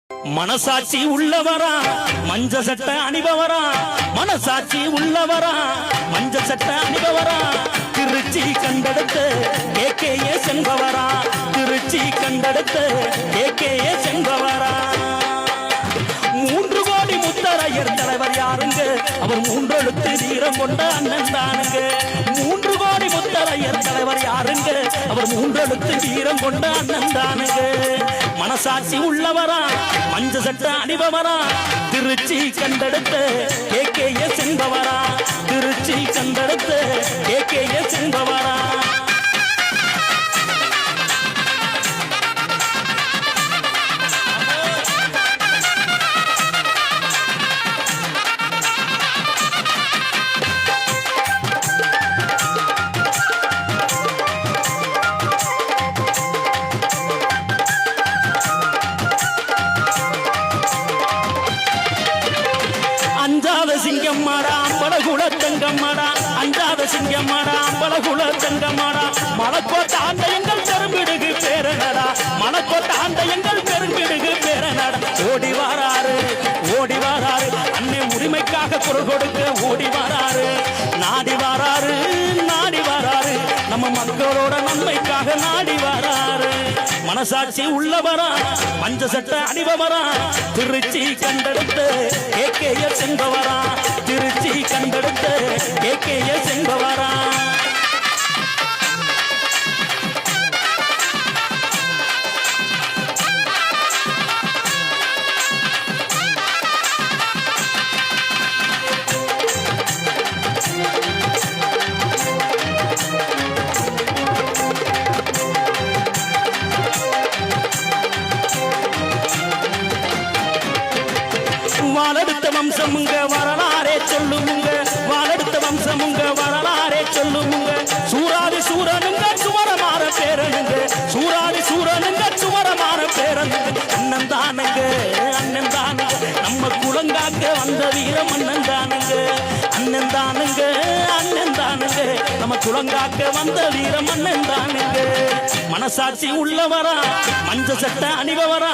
மனசாட்சி உள்ளவரா மஞ்ச சட்ட அணிபவரா மனசாட்சி உள்ளவரா மஞ்ச சட்ட அணிபவரா திருச்சி கண்டெடுத்த கேகேஏ செல்பவரா திருச்சி கண்டெடுத்த கேகேஏ செல்பவரா 3 கோடி முத்தரையர் தலைவர் யாருங்க அவர் 3 எழுத்து வீரம் கொண்ட அண்ணன் தானுங்க 3 கோடி முத்தரையர் தலைவர் யாருங்க அவர் 3 எழுத்து வீரம் கொண்ட அண்ணன் தானுங்க மனசாட்சி உள்ளவரா மஞ்ச சட்ட அணிபவரா திருச்சி கண்டெடுத்த கேகேஏ செல்பவரா திருச்சி கண்டெடுத்த கேகேஏ செல்பவரா அஞ்சாத சிங்கம்மாடா அம்பலகுல தங்கம்மாடா அஞ்சாத சிங்கம்மாடா அம்பலகுல தங்கம்மாடா மலக்கோட்ட ஆண்ட எங்கள் பெரும்பிடுகு பேரனடா மலக்கோட்ட ஆண்ட எங்கள் பெரும்பிடுகு பேரனடா ஓடி வாராரு அன்னை உரிமைக்காக குரல் கொடுக்க ஓடி வாராரு நாடி வாராரு நம்ம மக்களோட நன்மைக்காக நாடி வாராரு மனசாட்சி உள்ளவரா மஞ்ச சட்ட அணிபவரா திருச்சி கண்டெடுத்த கேகேஏ செல்பவரா திருச்சி கண்டெடுத்த கேகேஏ செல்பவரா வாழெடுத்த வம்சமுங்க வரலாறே சொல்லுமுங்க வாழெடுத்த வம்சமுங்க வரலாறே சொல்லுமுங்க சூராதி சூரனுங்க சுமரமான பேரனுங்க சூராதி சூரனுங்க சுமரமான பேரனுங்க அண்ணன் தானுங்க நம்ம குலங்காக்க வந்த வீரம் அண்ணன் தானுங்க நம்ம குலங்காக்க வந்த வீரம் அண்ணன் தானுங்க மனசாட்சி உள்ளவரா மஞ்ச சட்ட அணிபவரா